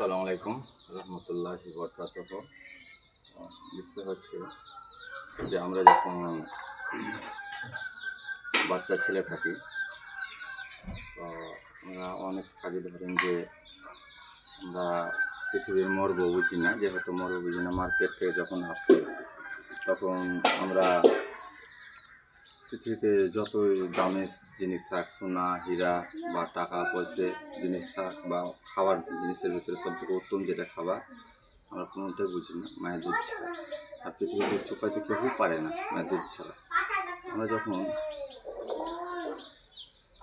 আসসালামু আলাইকুম রহমতুল্লাহি বরকাতুহু। বিষয় হচ্ছে যে আমরা যখন বাচ্চা ছেলে থাকি, তো আমরা অনেক কাজে ধরেন যে আমরা পৃথিবীর মর্ব বুঝি না, যেহেতু মর্ব বুঝি না, মার্কেট থেকে যখন আসি তখন আমরা পৃথিবীতে যতই দামি জিনিস থাক, সোনা হীরা বা টাকা পয়সা জিনিস থাক বা খাবার জিনিসের ভিতরে সবথেকে উত্তম যেটা খাবার, আমরা কোনোটাই বুঝি না মায়ের দুধ ছাড়া। আর পৃথিবীতে চোখাইতে কেউ পারে না মায়ের দুধ ছাড়া। আমরা যখন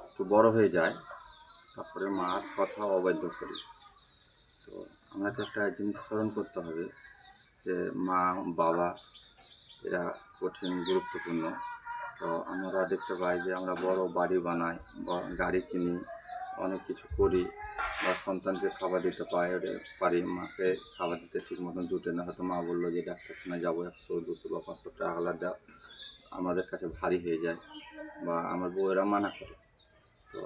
একটু বড় হয়ে যায়, তারপরে মার কথা অবাধ্য করি। তো আমাকে একটা জিনিস স্মরণ করতে হবে যে মা বাবা এরা কঠিন গুরুত্বপূর্ণ। তো আমরা দেখতে পাই যে আমরা বড় বাড়ি বানাই বা গাড়ি কিনি, অনেক কিছু করি, বা সন্তানকে খাবার দিতে পারি, মাকে খাবার দিতে ঠিক মতন জুটে না। হয়তো মা বললো যে ডাক্তারখানায় যাবো, 100 200 বা 500 টাকা আলাদা আমাদের কাছে ভারী হয়ে যায়, বা আমার বউয়েরা মানা করে। তো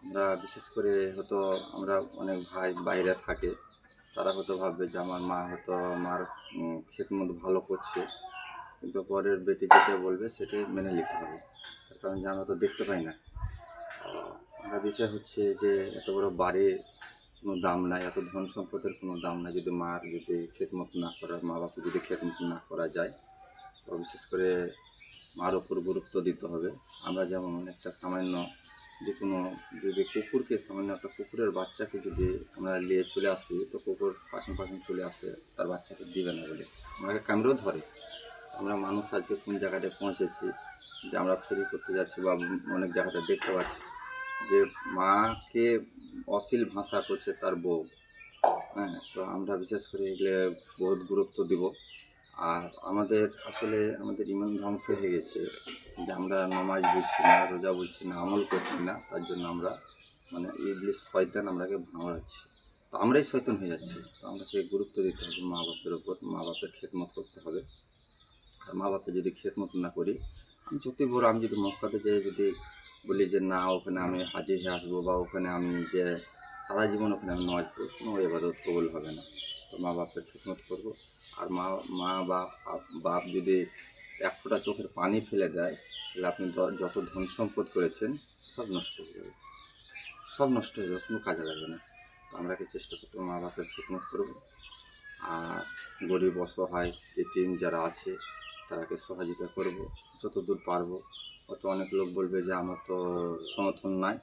আমরা বিশেষ করে হয়তো আমরা অনেক ভাই বাইরে থাকে, তারা হয়তো ভাববে যে আমার মা হয়তো আমার খেদমত ভালো করছে, কিন্তু পরের বেটি যেটা বলবে সেটাই মেনে নিতে হবে, তার কারণ যে আমরা তো দেখতে পাই না। আমরা বিষয় হচ্ছে যে এত বড় বাড়ির কোনো দাম নাই, এত ধন সম্পদের কোনো দাম নাই যদি মার যদি খেদমত না করা, মা বাবা যদি খেদমত না করা যায়। তো বিশেষ করে মার ওপর গুরুত্ব দিতে হবে। আমরা যেমন একটা সামান্য যে কোনো যদি কুকুরকে, সামান্য একটা কুকুরের বাচ্চাকে যদি আমরা নিয়ে চলে আসি, তো কুকুর পাশন পাশন চলে আসে তার বাচ্চাকে দিবে না বলে, আমাকে কামড়েও ধরে। আমরা মানুষ আজকে কোন জায়গাটায় পৌঁছেছি যে আমরা ফেরি করতে যাচ্ছি বা অনেক জায়গাতে দেখতে পাচ্ছি যে মাকে অশ্লীল ভাষা করছে তার বউ। হ্যাঁ, তো আমরা বিশেষ করে এগুলো বহুত গুরুত্ব দিব। আর আমাদের ইমান ধ্বংস হয়ে গেছে যে আমরা নামাজ বুঝছি না, রোজা বুঝছি না, আমল করছি না, তার জন্য আমরা মানে ইবলিস শয়তান আমরাকে ভাঙড়াচ্ছি। তো আমরাই শয়তান হয়ে যাচ্ছি। তো আমাকে গুরুত্ব দিতে হবে মা বাপের ওপর, মা বাপের খেদমত করতে হবে। আর মা বাপের যদি খেদমত না করি, আমি যতই বড়, আমি যদি মক্কাতে যেয়ে যদি বলি যে না ওখানে আমি হাজির হয়ে আসবো, বা ওখানে আমি যে সারা জীবন ওখানে আমি নামাজ পড়বো, কোনো এবাদত কবুল হবে না। তো মা বাপের খেদমত করবো। আর মা বাপ যদি এক ফোঁটা চোখের পানি ফেলে দেয়, তাহলে আপনি যত ধন সম্পদ করেছেন সব নষ্ট হয়ে যাবে, সব নষ্ট হয়ে যাবে, কোনো কাজে লাগবে না। তো আমরাকে চেষ্টা করতে মা বাপের খেদমত করবো। আর গরিব অসহায় এতিম যারা আছে তারাকে সহযোগিতা করব যতদূর পারবো। অত অনেক লোক বলবে যে আমার তো সমর্থন নাই।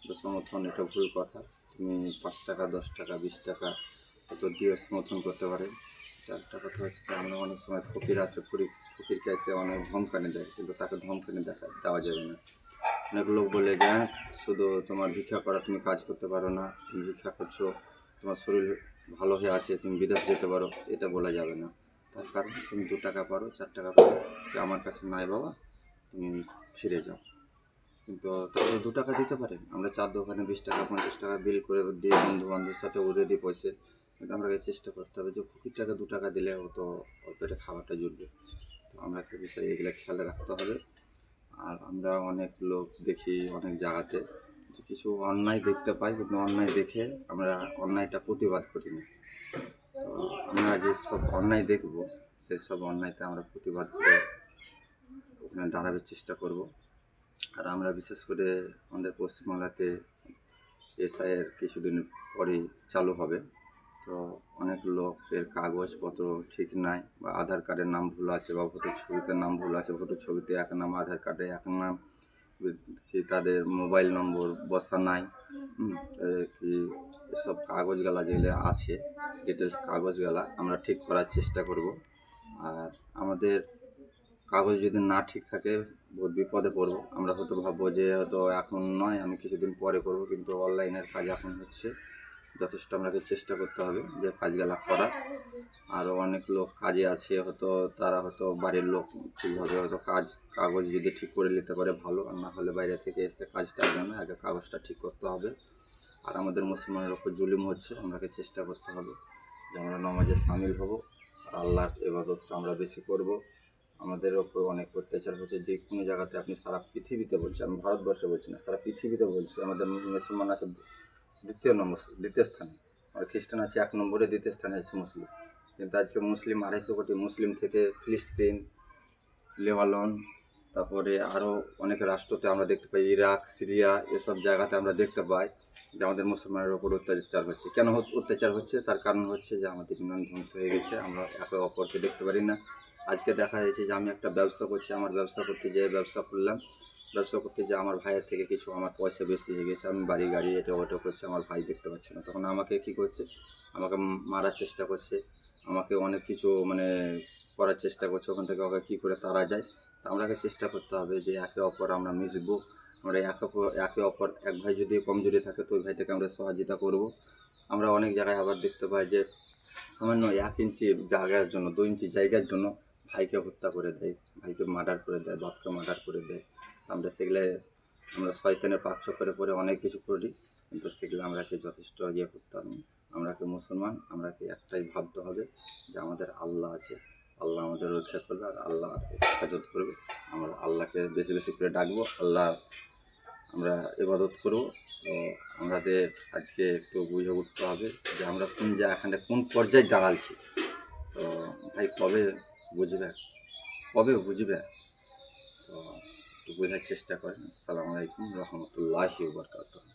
তো সমর্থন এটা ভুল কথা। তুমি 5 টাকা 10 টাকা 20 টাকা অত দিয়ে সমর্থন করতে পারে। একটা কথা হচ্ছে যে আমরা অনেক সময় ফকির আছে, ফকিরকে এসে অনেক ধমকানি দেয়, কিন্তু তাকে ধমকানি দেওয়া যাবে না। অনেক লোক বলে যে শুধু তোমার ভিক্ষা করা, তুমি কাজ করতে পারো না, তুমি ভিক্ষা করছো, তোমার শরীর ভালো হয়ে আছে, তুমি বিদেশ যেতে পারো, এটা বলা যাবে না। তার কারণ তুমি 2 টাকা পারো 4 টাকা পারো, যে আমার কাছে নাই বাবা, তুমি ফিরে যাও। কিন্তু তাহলে 2 টাকা দিতে পারে, আমরা চার দোকানে 20 টাকা 50 টাকা বিল করে দিয়ে বন্ধু বান্ধবের সাথে উড়ে দিই পয়সা। কিন্তু আমরা চেষ্টা করতে হবে যে ফকিরটাকে 2 টাকা দিলে ও তো ওর পেটে খাবারটা জুটবে। তো আমরা একটা বিষয় এগুলো খেয়াল রাখতে হবে। আর আমরা অনেক লোক দেখি অনেক জায়গাতে যে কিছু অন্যায় দেখতে পাই, কিন্তু অন্যায় দেখে আমরা অন্যায়টা প্রতিবাদ করি না। তো আমরা যেসব অন্যায় দেখব সেসব অন্যায়তে আমরা প্রতিবাদ করে ওখানে দাঁড়াবার চেষ্টা করব। আর আমরা বিশেষ করে আমাদের পশ্চিমবাংলাতে এসআইয়ের কিছুদিন পরেই চালু হবে। তো অনেক লোকের কাগজপত্র ঠিক নাই, বা আধার কার্ডের নাম ভুল আছে, বা ভোটের ছবিতে নাম ভুল আছে, ভোটের ছবিতে এক নাম, আধার কার্ডে এক নাম, কি তাদের মোবাইল নম্বর বসা নাই, কি এসব কাগজগুলা যেগুলো আছে, ডিটেলস কাগজগুলা আমরা ঠিক করার চেষ্টা করব। আর আমাদের কাগজ যদি না ঠিক থাকে বহুত বিপদে পড়বো। আমরা হয়তো ভাববো যে হয়তো এখন নয়, আমি কিছুদিন পরে করব, কিন্তু অনলাইনের কাজ এখন হচ্ছে, যথেষ্ট আমাকে চেষ্টা করতে হবে যে কাজগুলা করা। আরও অনেক লোক কাজে আছে, হয়তো তারা হয়তো বাড়ির লোক ঠিকভাবে হয়তো কাগজ যদি ঠিক করে নিতে পারে ভালো, আর না হলে বাইরে থেকে এসে কাজটা আগে না, আগে কাগজটা ঠিক করতে হবে। আর আমাদের মুসলমানের ওপর জুলুম হচ্ছে, আমাকে চেষ্টা করতে হবে যে আমরা নামাজে সামিল হব, আর আল্লাহর ইবাদতটা আমরা বেশি করব। আমাদের ওপর অনেক অত্যাচার হচ্ছে, যে কোনো জায়গাতে আপনি সারা পৃথিবীতে বলছি, আমি ভারতবর্ষে বলছি না, সারা পৃথিবীতে বলছি, আমাদের মুসলমান আছে দ্বিতীয় স্থানে। আর খ্রিস্টান আছে 1 নম্বরে, দ্বিতীয় স্থানে আছে মুসলিম। কিন্তু আজকে মুসলিম 250 কোটি, মুসলিম থেকে ফিলিস্তিন, লেবানন, তারপরে আরও অনেক রাষ্ট্রতে আমরা দেখতে পাই, ইরাক, সিরিয়া, এসব জায়গাতে আমরা দেখতে পাই যে আমাদের মুসলমানের ওপর অত্যাচার হচ্ছে। কেন অত্যাচার হচ্ছে? তার কারণ হচ্ছে যে আমাদের ইমান ধ্বংস হয়ে গেছে, আমরা একে অপরকে দেখতে পারি না। আজকে দেখা যাচ্ছে যে আমি একটা ব্যবসা করছি, আমার ব্যবসা করতে যেয়ে ব্যবসা করলাম, ব্যবসা করতে যে আমার ভাইয়ের থেকে কিছু আমার পয়সা বেশি হয়ে গেছে, আমি বাড়ি গাড়ি এটা ওটা করছি, আমার ভাই দেখতে পাচ্ছে না, তখন আমাকে কী করছে? আমাকে মারার চেষ্টা করছে, আমাকে অনেক কিছু মানে করার চেষ্টা করছে, ওখান থেকে ওকে কী করে তাড়া যায়। তা আমরাকে চেষ্টা করতে হবে যে একে অপর আমরা মিশবো, আমরা একে অপর এক ভাই যদি কমজোরি থাকে তো ওই ভাইটাকে আমরা সহযোগিতা করব। আমরা অনেক জায়গায় আবার দেখতে পাই যে সামান্য 1 ইঞ্চি জায়গার জন্য, 2 ইঞ্চি জায়গার জন্য ভাইকে হত্যা করে দেয়, ভাইকে মার্ডার করে দেয়, বাপকে মার্ডার করে দেয়। আমরা সেগুলো আমরা শয়তানের পাক চক্করে পড়ে অনেক কিছু করি, কিন্তু সেগুলো আমরাকে যথেষ্ট করতে হবে না। আমরাকে মুসলমান, আমরাকে একটাই ভাবতে হবে যে আমাদের আল্লাহ আছে, আল্লাহ আমাদের রক্ষা করবে আর আল্লাহ হেফাজত করবে। আমরা আল্লাহকে বেশি বেশি করে ডাকবো, আল্লাহ আমরা ইবাদত করব। তো আমাদের আজকে একটু বুঝে উঠতে হবে যে আমরা কোন জায়গাখানে কোন পর্যায়ে দাঁড়াচ্ছি। তো ভাই বুঝবে কবে বুঝবে? তো একটু বোঝার চেষ্টা করেন। আসসালামু আলাইকুম রহমতুল্লাহি ওয়া বারাকাতুহু।